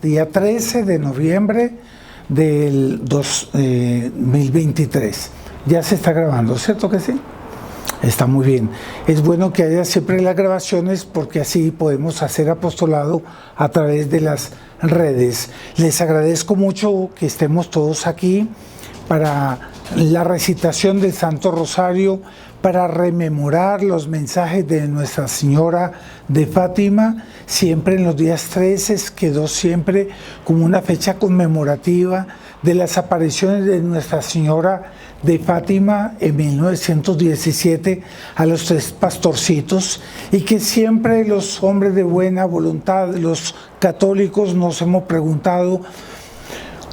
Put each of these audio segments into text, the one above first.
día 13 de noviembre del 2023. Ya se está grabando, ¿cierto que sí? Está muy bien. Es bueno que haya siempre las grabaciones porque así podemos hacer apostolado a través de las redes. Les agradezco mucho que estemos todos aquí para la recitación del Santo Rosario, para rememorar los mensajes de Nuestra Señora de Fátima. Siempre en los días 13 quedó siempre como una fecha conmemorativa de las apariciones de Nuestra Señora de Fátima en 1917 a los 3 pastorcitos, y que siempre los hombres de buena voluntad, los católicos, nos hemos preguntado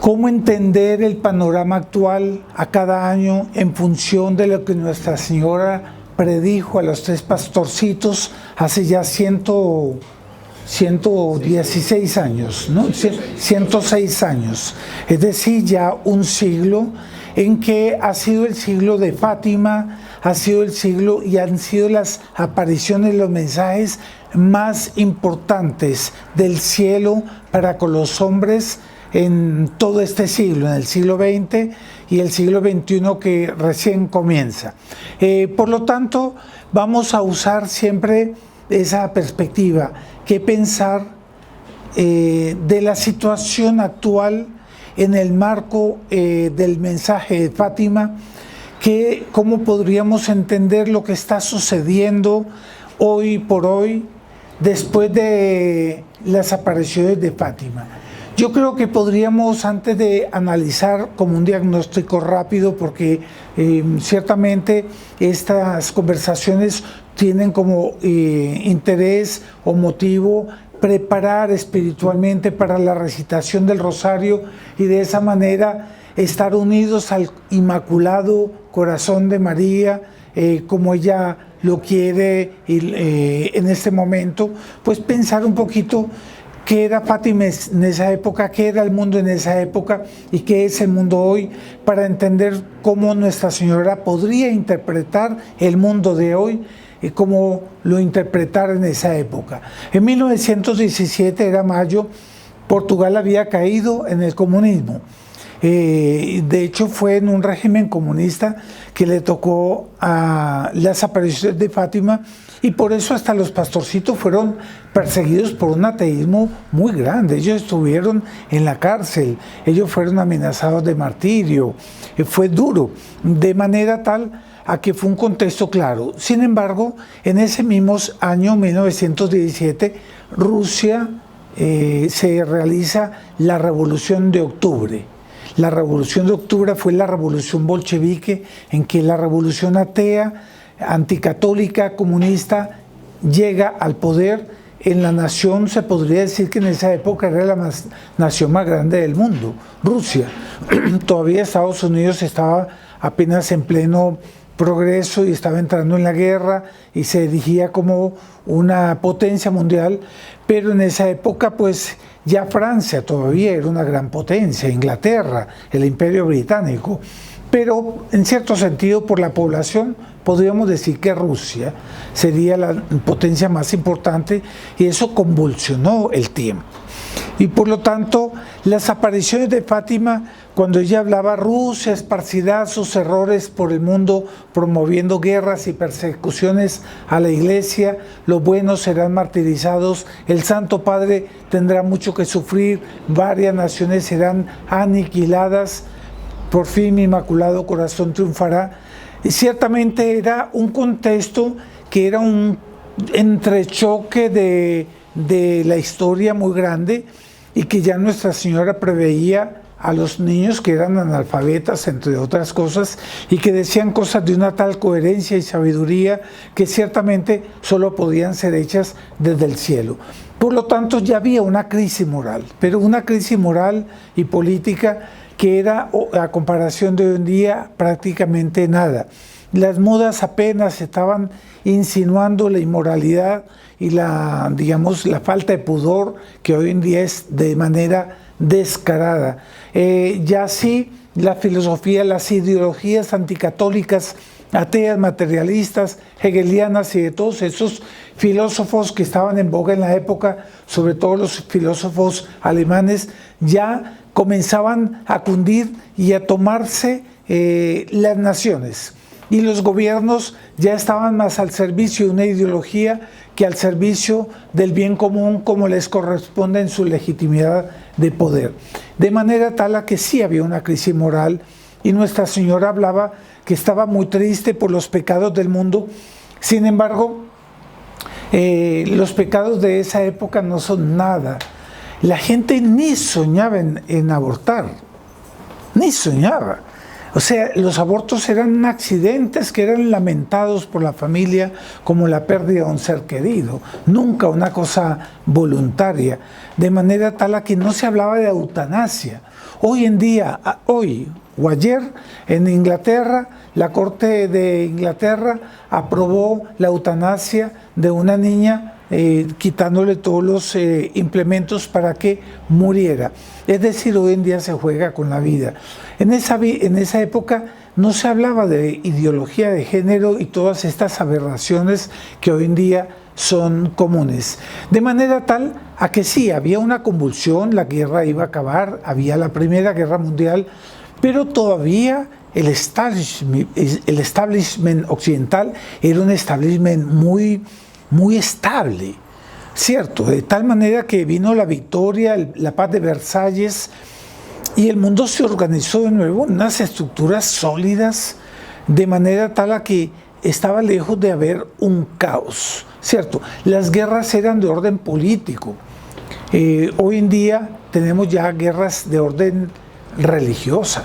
cómo entender el panorama actual a cada año en función de lo que Nuestra Señora predijo a los 3 pastorcitos hace ya 116 años, ¿no? 106 años, es decir, ya un siglo en que ha sido el siglo de Fátima, ha sido el siglo y han sido las apariciones, los mensajes más importantes del cielo para con los hombres en todo este siglo, en el siglo XX y el siglo XXI que recién comienza. Por lo tanto, vamos a usar siempre esa perspectiva, qué pensar de la situación actual en el marco del mensaje de Fátima, cómo podríamos entender lo que está sucediendo hoy por hoy después de las apariciones de Fátima. Yo creo que podríamos, antes de analizar como un diagnóstico rápido, porque ciertamente estas conversaciones tienen como interés o motivo preparar espiritualmente para la recitación del rosario y de esa manera estar unidos al Inmaculado Corazón de María, como ella lo quiere en este momento, pues pensar un poquito qué era Fátima en esa época, qué era el mundo en esa época y qué es el mundo hoy, para entender cómo Nuestra Señora podría interpretar el mundo de hoy y cómo lo interpretar en esa época. En 1917, era mayo, Portugal había caído en el comunismo. De hecho, fue en un régimen comunista que le tocó a las apariciones de Fátima, y por eso hasta los pastorcitos fueron perseguidos por un ateísmo muy grande. Ellos estuvieron en la cárcel, ellos fueron amenazados de martirio, fue duro, de manera tal a que fue un contexto claro. Sin embargo, en ese mismo año, 1917, Rusia se realiza la Revolución de Octubre. La Revolución de Octubre fue la revolución bolchevique, en que la revolución atea, anticatólica, comunista, llega al poder en la nación. Se podría decir que en esa época era la nación más grande del mundo, Rusia. Todavía Estados Unidos estaba apenas en pleno progreso y estaba entrando en la guerra y se erigía como una potencia mundial, pero en esa época pues ya Francia todavía era una gran potencia, Inglaterra, el Imperio Británico, pero en cierto sentido por la población podríamos decir que Rusia sería la potencia más importante, y eso convulsionó el tiempo. Y por lo tanto, las apariciones de Fátima, cuando ella hablaba, Rusia esparcirá sus errores por el mundo, promoviendo guerras y persecuciones a la Iglesia, los buenos serán martirizados, el Santo Padre tendrá mucho que sufrir, varias naciones serán aniquiladas, por fin mi Inmaculado Corazón triunfará. Y ciertamente era un contexto que era un entrechoque de la historia muy grande, y que ya Nuestra Señora preveía a los niños que eran analfabetas, entre otras cosas, y que decían cosas de una tal coherencia y sabiduría que ciertamente solo podían ser hechas desde el cielo. Por lo tanto, ya había una crisis moral, pero una crisis moral y política que era, a comparación de hoy en día, prácticamente nada. Las modas apenas estaban insinuando la inmoralidad y la falta de pudor que hoy en día es de manera descarada. Ya sí, la filosofía, las ideologías anticatólicas ateas, materialistas, hegelianas y de todos esos filósofos que estaban en boga en la época, sobre todo los filósofos alemanes, ya comenzaban a cundir y a tomarse las naciones. Y los gobiernos ya estaban más al servicio de una ideología que al servicio del bien común, como les corresponde en su legitimidad de poder. De manera tal a que sí había una crisis moral, y Nuestra Señora hablaba que estaba muy triste por los pecados del mundo. Sin embargo, los pecados de esa época no son nada. La gente ni soñaba en abortar, ni soñaba. O sea, los abortos eran accidentes que eran lamentados por la familia como la pérdida de un ser querido, nunca una cosa voluntaria, de manera tal a que no se hablaba de eutanasia. Hoy en día, hoy o ayer, en Inglaterra, la Corte de Inglaterra aprobó la eutanasia de una niña, quitándole todos los implementos para que muriera. Es decir, hoy en día se juega con la vida. En esa época no se hablaba de ideología de género y todas estas aberraciones que hoy en día son comunes. De manera tal a que sí, había una convulsión, la guerra iba a acabar, había la Primera Guerra Mundial, pero todavía el establishment occidental era un establishment muy estable, ¿cierto? De tal manera que vino la victoria, la paz de Versalles, y el mundo se organizó de nuevo en unas estructuras sólidas, de manera tal a que estaba lejos de haber un caos, ¿cierto? Las guerras eran de orden político. Hoy en día tenemos ya guerras de orden religiosa.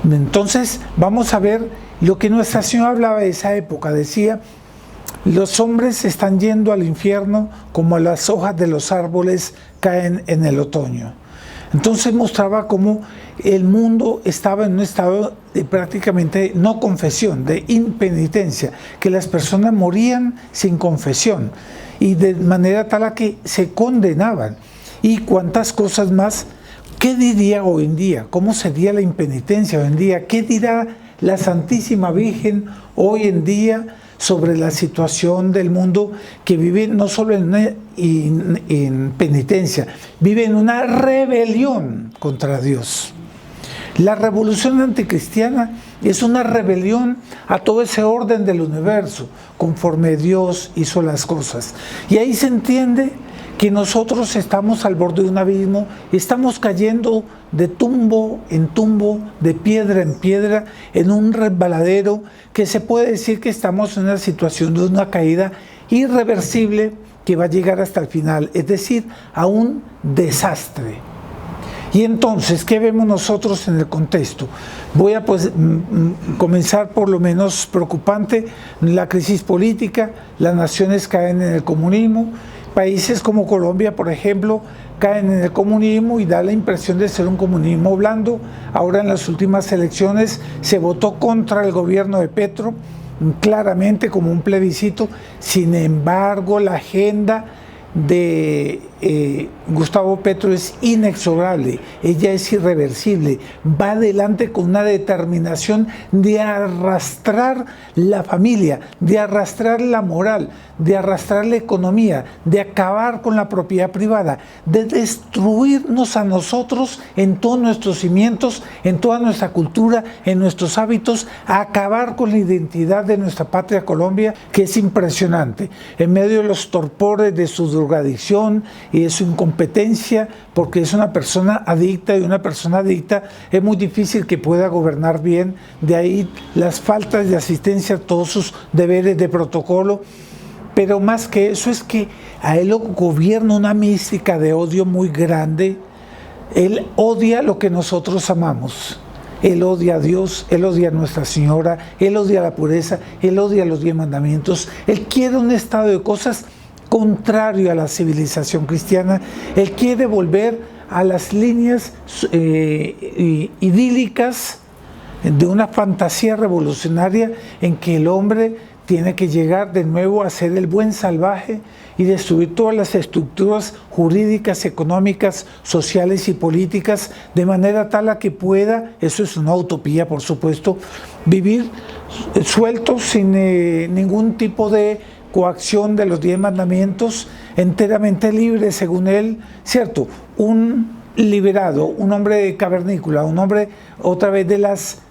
Entonces vamos a ver lo que Nuestra Señora hablaba de esa época. Decía: los hombres están yendo al infierno como las hojas de los árboles caen en el otoño. Entonces mostraba cómo el mundo estaba en un estado de prácticamente no confesión, de impenitencia, que las personas morían sin confesión y de manera tal a que se condenaban. Y cuántas cosas más. ¿Qué diría hoy en día? ¿Cómo sería la impenitencia hoy en día? ¿Qué dirá la Santísima Virgen hoy en día sobre la situación del mundo, que vive no solo en una penitencia, vive en una rebelión contra Dios? La revolución anticristiana es una rebelión a todo ese orden del universo, conforme Dios hizo las cosas. Y ahí se entiende que nosotros estamos al borde de un abismo, estamos cayendo de tumbo en tumbo, de piedra en piedra, en un resbaladero que se puede decir que estamos en una situación de una caída irreversible que va a llegar hasta el final, es decir, a un desastre. Y entonces, ¿qué vemos nosotros en el contexto? Voy a comenzar por lo menos preocupante: la crisis política, las naciones caen en el comunismo. Países como Colombia, por ejemplo, caen en el comunismo y da la impresión de ser un comunismo blando. Ahora en las últimas elecciones se votó contra el gobierno de Petro, claramente como un plebiscito. Sin embargo, la agenda de Gustavo Petro es inexorable, ella es irreversible, va adelante con una determinación de arrastrar la familia, de arrastrar la moral, de arrastrar la economía, de acabar con la propiedad privada, de destruirnos a nosotros en todos nuestros cimientos, en toda nuestra cultura, en nuestros hábitos, a acabar con la identidad de nuestra patria Colombia, que es impresionante, en medio de los torpores de su drogadicción y de su incompetencia, porque es una persona adicta, y una persona adicta es muy difícil que pueda gobernar bien. De ahí las faltas de asistencia, todos sus deberes de protocolo. Pero más que eso es que a él lo gobierna una mística de odio muy grande. Él odia lo que nosotros amamos. Él odia a Dios, él odia a Nuestra Señora, él odia la pureza, él odia los 10 mandamientos. Él quiere un estado de cosas contrario a la civilización cristiana. Él quiere volver a las líneas idílicas de una fantasía revolucionaria en que el hombre tiene que llegar de nuevo a ser el buen salvaje y destruir todas las estructuras jurídicas, económicas, sociales y políticas, de manera tal a que pueda, eso es una utopía por supuesto, vivir sueltos sin ningún tipo de coacción de los 10 mandamientos, enteramente libre según él, ¿cierto? Un liberado, un hombre cavernícola, un hombre otra vez de las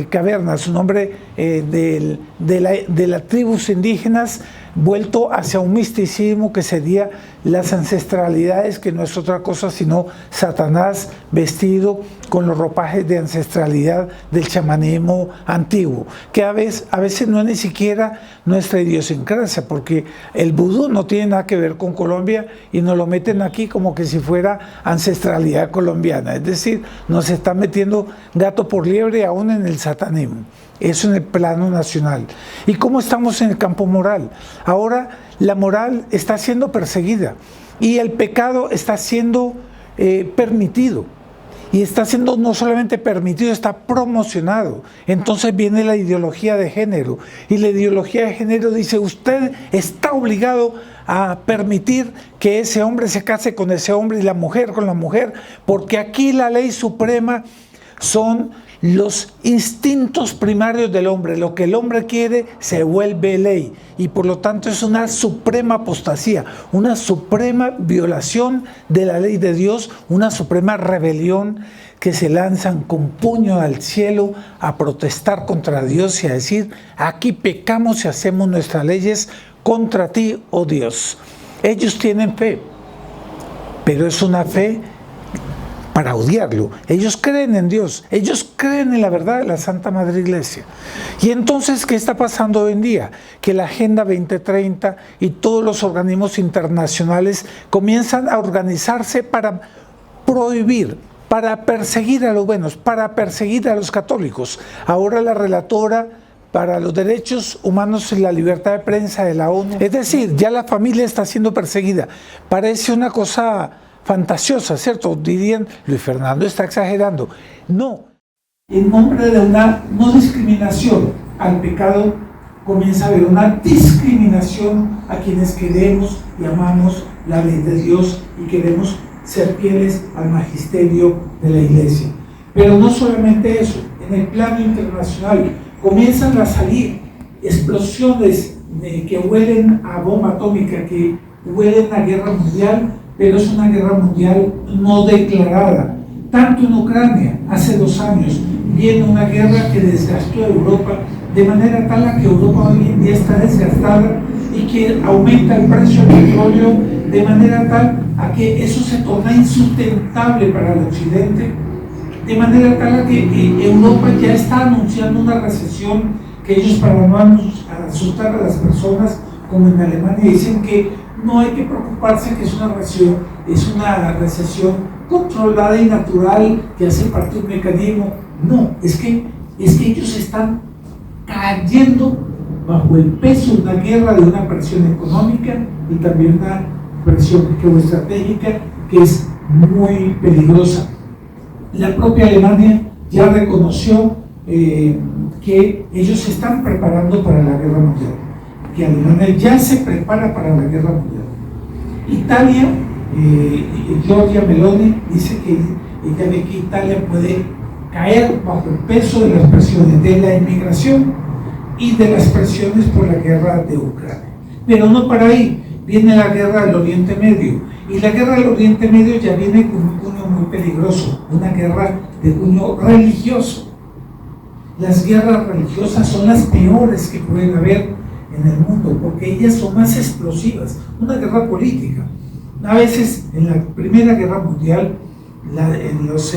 cavernas, un hombre de las tribus indígenas, vuelto hacia un misticismo que sería las ancestralidades, que no es otra cosa sino Satanás vestido con los ropajes de ancestralidad del chamanismo antiguo, que a veces no es ni siquiera nuestra idiosincrasia, porque el vudú no tiene nada que ver con Colombia y nos lo meten aquí como que si fuera ancestralidad colombiana, es decir, nos están metiendo gato por liebre aún en el satanismo. Eso en el plano nacional. ¿Y cómo estamos en el campo moral? Ahora la moral está siendo perseguida y el pecado está siendo permitido. Y está siendo no solamente permitido, está promocionado. Entonces viene la ideología de género. Y la ideología de género dice, usted está obligado a permitir que ese hombre se case con ese hombre y la mujer con la mujer, porque aquí la ley suprema son los instintos primarios del hombre. Lo que el hombre quiere se vuelve ley y por lo tanto es una suprema apostasía, una suprema violación de la ley de Dios, una suprema rebelión que se lanzan con puño al cielo a protestar contra Dios y a decir, aquí pecamos y hacemos nuestras leyes contra ti, oh Dios. Ellos tienen fe, pero es una fe para odiarlo. Ellos creen en Dios, ellos creen en la verdad de la Santa Madre Iglesia. Y entonces, ¿qué está pasando hoy en día? Que la Agenda 2030 y todos los organismos internacionales comienzan a organizarse para prohibir, para perseguir a los buenos, para perseguir a los católicos. Ahora la relatora para los derechos humanos y la libertad de prensa de la ONU, es decir, ya la familia está siendo perseguida. Parece una cosa fantasiosa, ¿cierto? Dirían, Luis Fernando está exagerando. No. En nombre de una no discriminación al pecado, comienza a haber una discriminación a quienes queremos y amamos la ley de Dios y queremos ser fieles al magisterio de la Iglesia. Pero no solamente eso, en el plano internacional comienzan a salir explosiones que huelen a bomba atómica, que huelen a guerra mundial, pero es una guerra mundial no declarada. Tanto en Ucrania, hace 2 años, viene una guerra que desgastó a Europa, de manera tal a que Europa hoy en día está desgastada y que aumenta el precio del petróleo, de manera tal a que eso se torna insustentable para el Occidente, de manera tal a que Europa ya está anunciando una recesión que ellos, para no asustar a las personas, como en Alemania, dicen que no hay que preocuparse, que es una recesión controlada y natural que hace parte de un mecanismo. No, es que ellos están cayendo bajo el peso de una guerra, de una presión económica y también una presión geoestratégica que es muy peligrosa. La propia Alemania ya reconoció que ellos se están preparando para la guerra mundial, que Alemania ya se prepara para la guerra mundial. Italia, Giorgia Meloni dice que ella ve que Italia puede caer bajo el peso de las presiones de la inmigración y de las presiones por la guerra de Ucrania. Pero no para ahí, viene la guerra del Oriente Medio, y la guerra del Oriente Medio ya viene con un cuño muy peligroso, una guerra de cuño religioso. Las guerras religiosas son las peores que pueden haber en el mundo, porque ellas son más explosivas. Una guerra política, a veces en la Primera Guerra Mundial, en los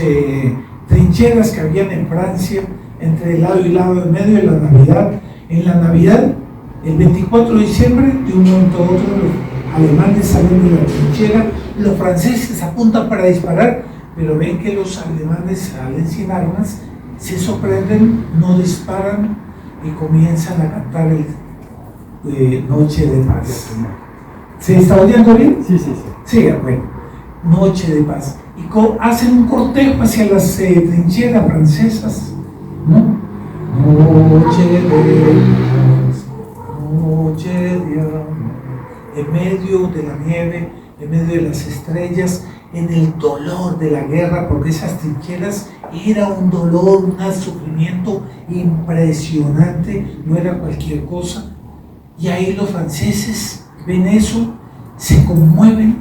trincheras que habían en Francia, entre lado y lado, en medio de la Navidad, en la Navidad, el 24 de diciembre, de un momento a otro, los alemanes salen de la trinchera, los franceses apuntan para disparar, pero ven que los alemanes salen sin armas, se sorprenden, no disparan y comienzan a cantar el Noche de Paz. ¿Se está oyendo bien? Sí, sí, sí. Sí, bueno, Noche de Paz. Y hacen un cortejo hacia las trincheras francesas, ¿no? Noche de paz, noche de amor, en medio de la nieve, en medio de las estrellas, en el dolor de la guerra, porque esas trincheras era un dolor, un sufrimiento impresionante, no era cualquier cosa. Y ahí los franceses ven eso, se conmueven,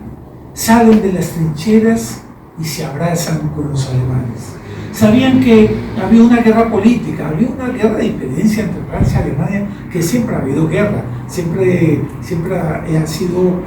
salen de las trincheras y se abrazan con los alemanes. Sabían que había una guerra política, había una guerra de diferencia entre Francia y Alemania, que siempre ha habido guerra, siempre ha sido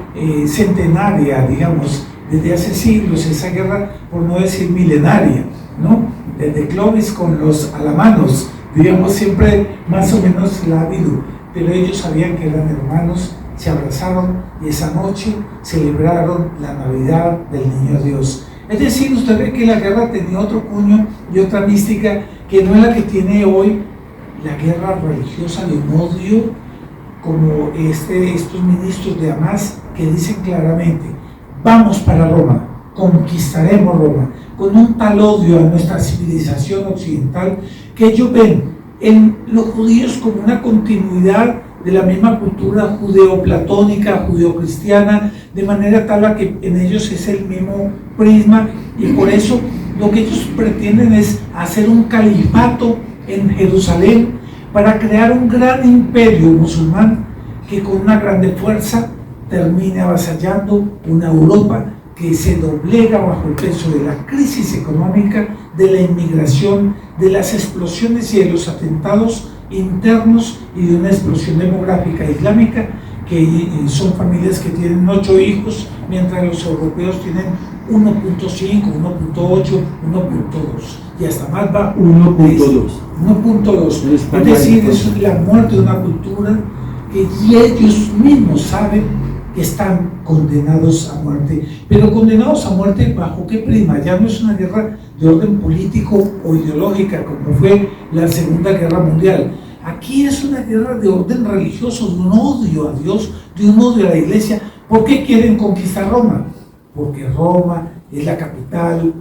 centenaria, digamos, desde hace siglos, esa guerra, por no decir milenaria, ¿no? Desde Clovis con los alamanos, digamos, siempre más o menos la ha habido, pero ellos sabían que eran hermanos, se abrazaron y esa noche celebraron la Navidad del Niño Dios. Es decir, usted ve que la guerra tenía otro cuño y otra mística que no es la que tiene hoy la guerra religiosa de un odio, como estos ministros de Hamas que dicen claramente: vamos para Roma, conquistaremos Roma, con un tal odio a nuestra civilización occidental que ellos ven en los judíos como una continuidad de la misma cultura judeo-platónica, judeo-cristiana, de manera tal que en ellos es el mismo prisma, y por eso lo que ellos pretenden es hacer un califato en Jerusalén para crear un gran imperio musulmán que con una grande fuerza termine avasallando una Europa que se doblega bajo el peso de la crisis económica, de la inmigración, de las explosiones y de los atentados internos y de una explosión demográfica islámica, que son familias que tienen 8 hijos, mientras los europeos tienen 1.5, 1.8, 1.2 y hasta más va 1.2. Es decir, eso es la muerte de una cultura que ellos mismos saben que están condenados a muerte, pero condenados a muerte ¿bajo qué prisma? Ya no es una guerra de orden político o ideológica como fue la Segunda Guerra Mundial. Aquí es una guerra de orden religioso, de un odio a Dios, de un odio a la Iglesia. ¿Por qué quieren conquistar Roma? Porque Roma es la capital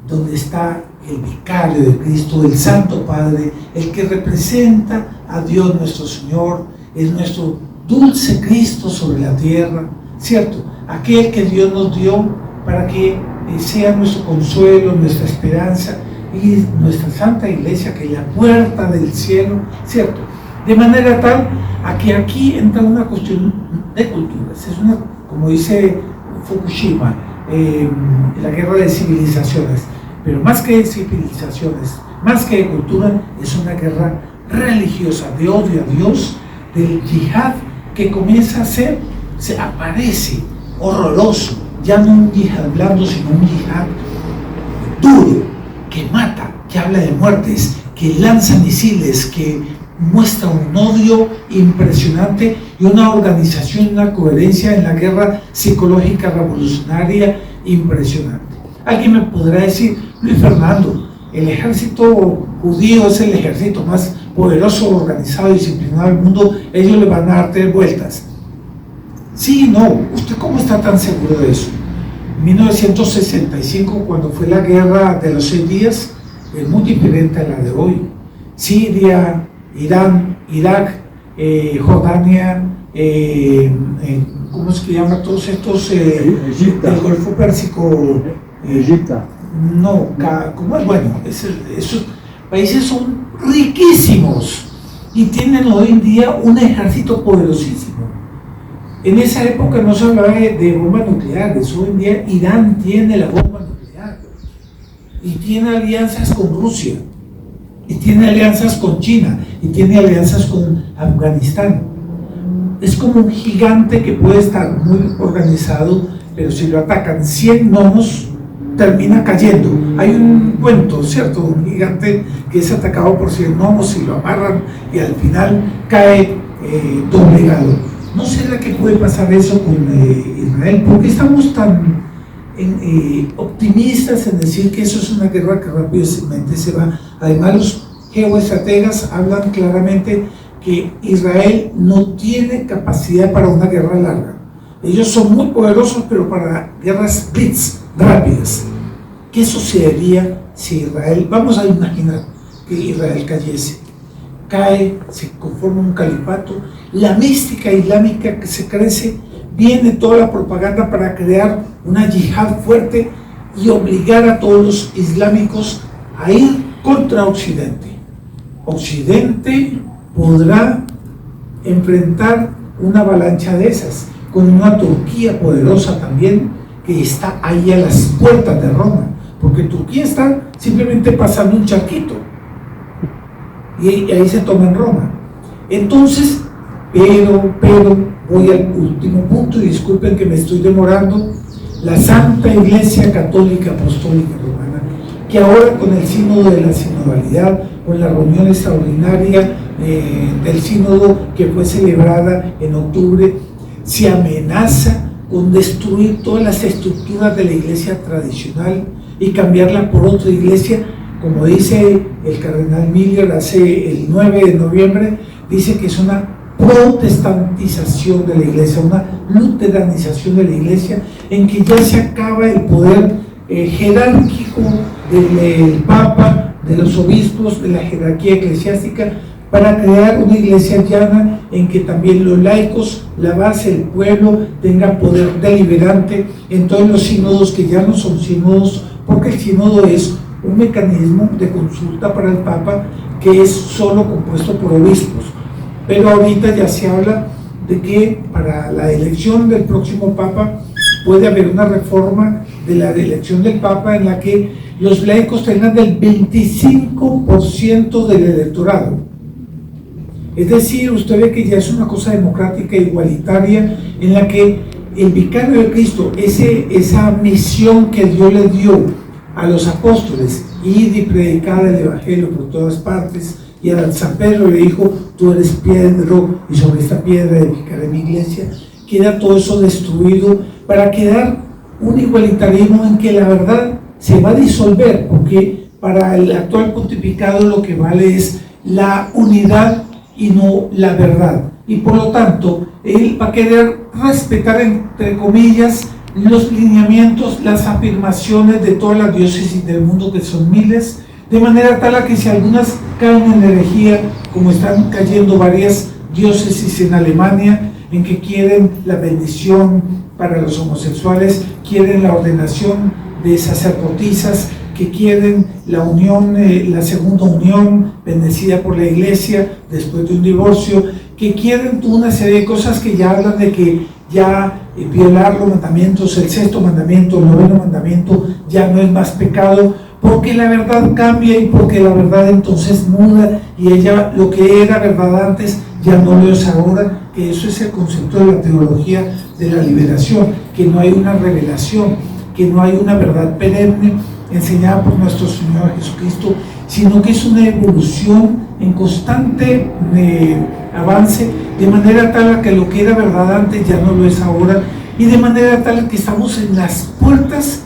donde está el vicario de Cristo, el Santo Padre, el que representa a Dios nuestro Señor, es nuestro dulce Cristo sobre la tierra, ¿cierto? Aquel que Dios nos dio para que sea nuestro consuelo, nuestra esperanza y nuestra Santa Iglesia, que es la puerta del cielo, ¿cierto? De manera tal a que aquí entra una cuestión de culturas, es una, como dice Fukushima, la guerra de civilizaciones, pero más que de civilizaciones, más que de cultura, es una guerra religiosa, de odio a Dios, del yihad, que comienza a ser, se aparece horroroso, ya no un yihad blando, sino un yihad duro, que mata, que habla de muertes, que lanza misiles, que muestra un odio impresionante y una organización, una coherencia en la guerra psicológica revolucionaria impresionante. Alguien me podrá decir: Luis Fernando, el ejército judío es el ejército más poderoso, organizado y disciplinado del mundo, ellos le van a dar 3 vueltas. Sí, no, ¿usted cómo está tan seguro de eso? En 1965, cuando fue la guerra de los 6 días, es muy diferente a la de hoy. Siria, Irán, Irak, Jordania, ¿cómo es que llaman todos estos? El Golfo Pérsico. Egipto. No, ¿cómo es? Bueno, esos países son riquísimos y tienen hoy en día un ejército poderosísimo. En esa época no se hablaba de bombas nucleares. Hoy en día Irán tiene la bomba nuclear y tiene alianzas con Rusia, y tiene alianzas con China, y tiene alianzas con Afganistán. Es como un gigante que puede estar muy organizado, pero si lo atacan 100 gnomos, termina cayendo. Hay un cuento, ¿cierto? Un gigante que es atacado por 100 gnomos y lo amarran y al final cae doblegado. ¿No será que puede pasar eso con Israel? ¿Por qué estamos tan optimistas en decir que eso es una guerra que rápidamente se va? Además, los geoestrategas hablan claramente que Israel no tiene capacidad para una guerra larga. Ellos son muy poderosos, pero para guerras blitz, rápidas. ¿Qué sucedería si Israel, vamos a imaginar que Israel cayese, cae, se conforma un califato, la mística islámica que se crece viene toda la propaganda para crear una yihad fuerte y obligar a todos los islámicos a ir contra Occidente. Occidente podrá enfrentar una avalancha de esas, con una Turquía poderosa también, que está ahí a las puertas de Roma, porque Turquía está simplemente pasando un charquito, y ahí se toma en Roma. Entonces, pero, voy al último punto, y disculpen que me estoy demorando. La Santa Iglesia Católica Apostólica Romana, que ahora con el sínodo de la sinodalidad, con la reunión extraordinaria del sínodo que fue celebrada en octubre, se amenaza con destruir todas las estructuras de la iglesia tradicional y cambiarla por otra iglesia, como dice el cardenal Miller el 9 de noviembre, dice que es una protestantización de la iglesia, una luteranización de la iglesia, en que ya se acaba el poder jerárquico del Papa, de los obispos, de la jerarquía eclesiástica, para crear una iglesia llana en que también los laicos, la base, el pueblo, tengan poder deliberante en todos los sínodos, que ya no son sínodos, porque el sínodo es un mecanismo de consulta para el Papa que es solo compuesto por obispos. Pero ahorita ya se habla de que para la elección del próximo Papa puede haber una reforma de la elección del Papa en la que los laicos tengan del 25% del electorado. Es decir, usted ve que ya es una cosa democrática e igualitaria, en la que el vicario de Cristo, esa misión que Dios le dio a los apóstoles, ir y predicar el evangelio por todas partes, y a San Pedro le dijo: tú eres Pedro, y sobre esta piedra edificaré mi iglesia. Queda todo eso destruido para quedar un igualitarismo en que la verdad se va a disolver, porque para el actual pontificado lo que vale es la unidad y no la verdad, y por lo tanto él va a querer respetar, entre comillas, los lineamientos, las afirmaciones de todas las diócesis del mundo, que son miles, de manera tal a que si algunas caen en herejía, como están cayendo varias diócesis en Alemania, en que quieren la bendición para los homosexuales, quieren la ordenación de sacerdotisas, que quieren la unión, la segunda unión bendecida por la iglesia después de un divorcio, que quieren una serie de cosas que ya hablan de que ya violar los mandamientos, el sexto mandamiento, el noveno mandamiento, ya no es más pecado, porque la verdad cambia y porque la verdad entonces muda, y ella, lo que era verdad antes, ya no lo es ahora, que eso es el concepto de la teología de la liberación, que no hay una revelación, que no hay una verdad perenne enseñada por nuestro Señor Jesucristo, sino que es una evolución en constante avance, de manera tal que lo que era verdad antes ya no lo es ahora, y de manera tal que estamos en las puertas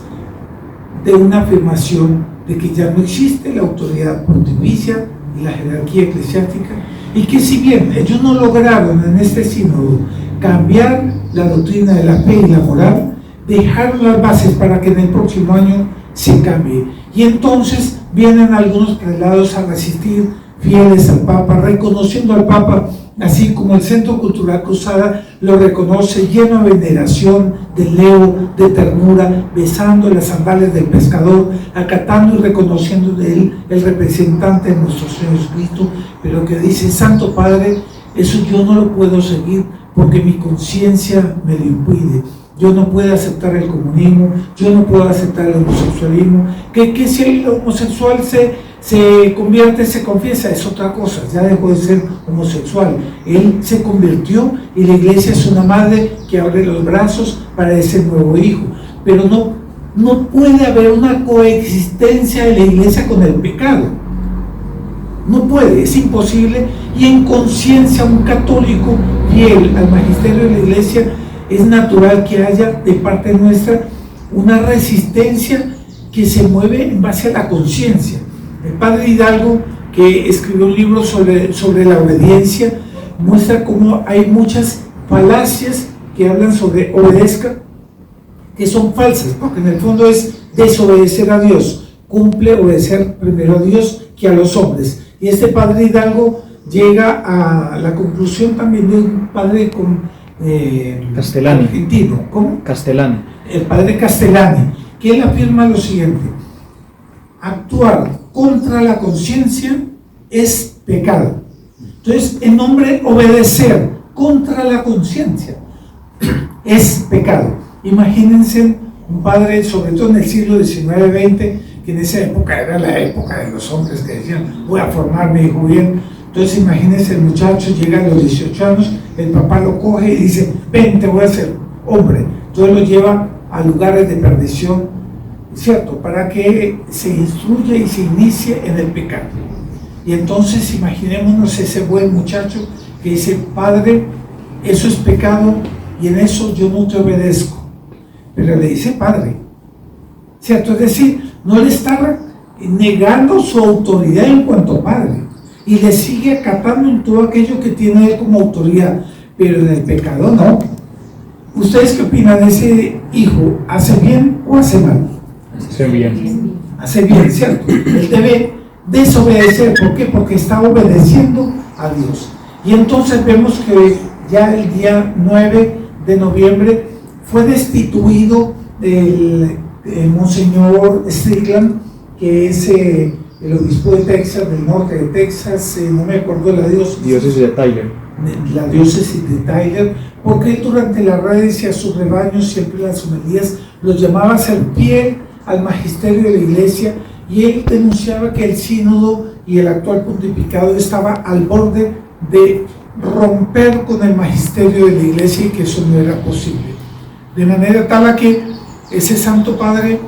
de una afirmación de que ya no existe la autoridad pontificia y la jerarquía eclesiástica, y que si bien ellos no lograron en este sínodo cambiar la doctrina de la fe y la moral, dejaron las bases para que en el próximo año se cambie. Y entonces vienen algunos prelados a resistir, fieles al Papa, reconociendo al Papa, así como el Centro Cultural Cruzada lo reconoce, lleno de veneración, de leo, de ternura, besando las sandalias del pescador, acatando y reconociendo de él el representante de nuestro Señor Jesucristo, pero que dice: Santo Padre, eso yo no lo puedo seguir porque mi conciencia me lo impide. Yo no puedo aceptar el comunismo, yo no puedo aceptar el homosexualismo, que si el homosexual se convierte, se confiesa, es otra cosa, ya dejó de ser homosexual, él se convirtió y la iglesia es una madre que abre los brazos para ese nuevo hijo, pero no puede haber una coexistencia de la iglesia con el pecado, no puede, es imposible, y en conciencia un católico fiel al magisterio de la iglesia es natural que haya de parte nuestra una resistencia que se mueve en base a la conciencia. El padre Hidalgo, que escribió un libro sobre la obediencia, muestra cómo hay muchas falacias que hablan sobre obedezca, que son falsas, porque en el fondo es desobedecer a Dios, cumple obedecer primero a Dios que a los hombres. Y este padre Hidalgo llega a la conclusión también de un padre con Castellani. argentino. ¿Cómo? Castellani. El padre Castellani, que él afirma lo siguiente: actuar contra la conciencia es pecado. Entonces, el nombre obedecer contra la conciencia es pecado. Imagínense un padre, sobre todo en el siglo XIX-XX, que en esa época era la época de los hombres que decían, voy a formar mi hijo bien. Entonces imagínense, el muchacho llega a los 18 años, el papá lo coge y dice, ven, te voy a hacer hombre. Entonces lo lleva a lugares de perdición, ¿cierto? Para que se instruya y se inicie en el pecado. Y entonces imaginémonos ese buen muchacho que dice, padre, eso es pecado y en eso yo no te obedezco. Pero le dice padre, ¿cierto? Es decir, no le está negando su autoridad en cuanto a padre y le sigue acatando en todo aquello que tiene él como autoridad, pero en el pecado no. ¿Ustedes qué opinan? ¿Ese hijo hace bien o hace mal? Hace bien. Hace bien, ¿cierto? Él debe desobedecer. ¿Por qué? Porque está obedeciendo a Dios. Y entonces vemos que ya el día 9 de noviembre fue destituido el Monseñor Strickland, que es el obispo de Texas, del norte de Texas, no me acuerdo la diócesis de Tyler. La diócesis de Tyler, porque él durante la redes y a sus rebaños, siempre en las homilías, los llamaba a ser fiel al magisterio de la iglesia, y él denunciaba que el sínodo y el actual pontificado estaba al borde de romper con el magisterio de la iglesia y que eso no era posible. De manera tal a que ese Santo Padre,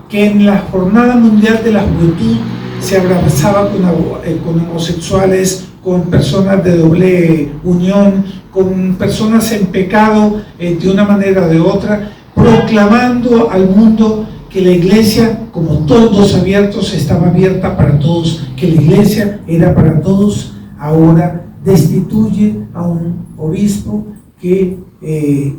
que en la Jornada Mundial de la Juventud se abrazaba con homosexuales, con personas de doble unión, con personas en pecado de una manera o de otra, proclamando al mundo que la iglesia, como todos abiertos, estaba abierta para todos, que la iglesia era para todos. Ahora destituye a un obispo que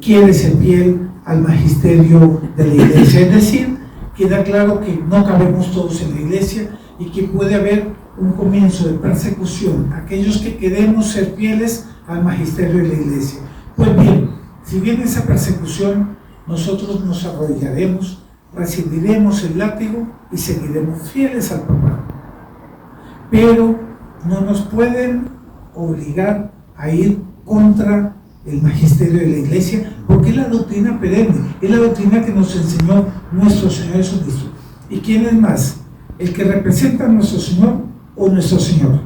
quiere ser fiel al magisterio de la iglesia. Es decir, queda claro que no cabemos todos en la iglesia y que puede haber un comienzo de persecución a aquellos que queremos ser fieles al magisterio de la iglesia. Pues bien, si viene esa persecución, nosotros nos arrodillaremos, recibiremos el látigo y seguiremos fieles al Papa. Pero no nos pueden obligar a ir contra el magisterio de la iglesia, porque es la doctrina perenne, es la doctrina que nos enseñó nuestro Señor Jesucristo. ¿Y quién es más? ¿El que representa a nuestro Señor o nuestro Señor?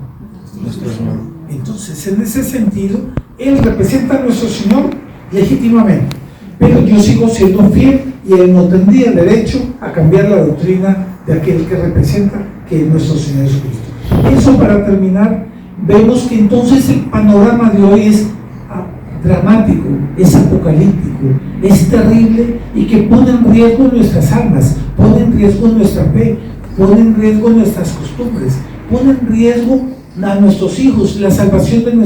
Nuestro Señor. Entonces, en ese sentido, Él representa a nuestro Señor legítimamente, pero yo sigo siendo fiel y Él no tendría derecho a cambiar la doctrina de aquel que representa, que es nuestro Señor Jesucristo. Eso, para terminar, vemos que entonces el panorama de hoy es dramático, es apocalíptico, es terrible y que pone en riesgo nuestras almas, pone en riesgo nuestra fe, pone en riesgo nuestras costumbres, pone en riesgo a nuestros hijos, la salvación de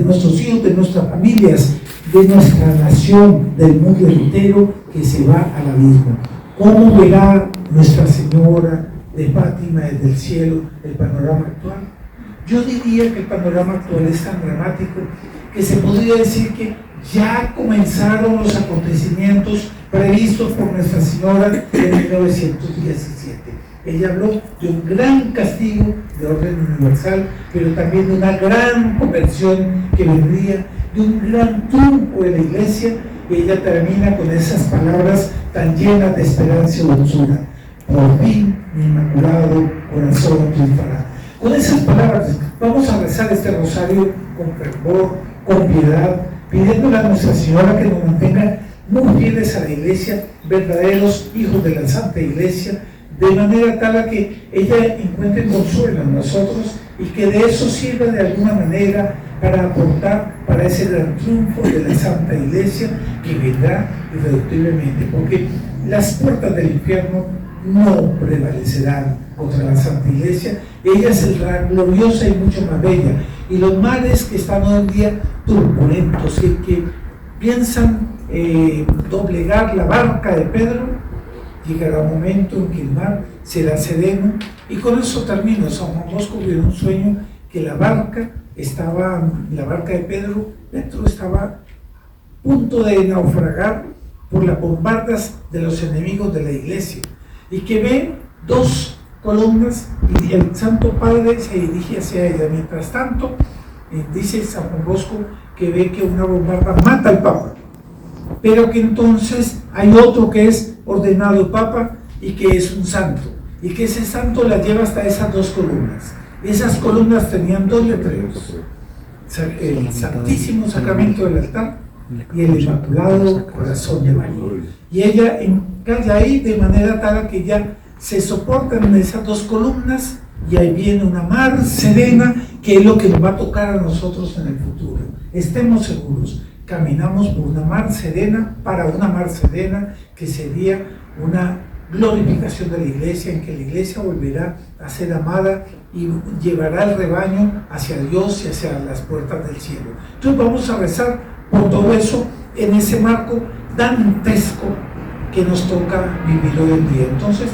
nuestros hijos, de nuestras familias, de nuestra nación, del mundo entero que se va al abismo. ¿Cómo verá Nuestra Señora de Fátima desde el cielo el panorama actual? Yo diría que el panorama actual es tan dramático que se podría decir que ya comenzaron los acontecimientos previstos por Nuestra Señora en 1917. Ella habló de un gran castigo de orden universal, pero también de una gran conversión que vendría, de un gran triunfo de la iglesia, y ella termina con esas palabras tan llenas de esperanza y dulzura: por fin mi inmaculado corazón triunfará. Con esas palabras vamos a rezar este rosario con fervor, con piedad, pidiéndole a Nuestra Señora que nos mantenga muy fieles a la iglesia, verdaderos hijos de la Santa Iglesia, de manera tal a que ella encuentre consuelo en nosotros y que de eso sirva de alguna manera para aportar para ese gran triunfo de la Santa Iglesia que vendrá irreductiblemente, porque las puertas del infierno no prevalecerán contra la Santa Iglesia. Ella saldrá gloriosa y mucho más bella, y los mares que están hoy en día turbulentos y que piensan doblegar la barca de Pedro, llegará un momento en que el mar será sereno. Y con eso termino. San Juan Bosco vio un sueño que la barca de Pedro, dentro estaba punto de naufragar por las bombardas de los enemigos de la iglesia, y que ve dos columnas y el Santo Padre se dirige hacia ella. Mientras tanto, dice San Juan Bosco que ve que una bombarda mata al Papa, pero que entonces hay otro que es ordenado Papa y que es un santo, y que ese santo la lleva hasta esas dos columnas. Esas columnas tenían dos letreros: el Santísimo Sacramento del altar y el Inmaculado Corazón de María. Y ella encalla ahí de manera tal que ya se soportan en esas dos columnas, y ahí viene una mar serena, que es lo que nos va a tocar a nosotros en el futuro. Estemos seguros, caminamos por una mar serena, para una mar serena que sería una glorificación de la iglesia, en que la iglesia volverá a ser amada y llevará el rebaño hacia Dios y hacia las puertas del cielo. Entonces vamos a rezar por todo eso en ese marco dantesco que nos toca vivir hoy en día. Entonces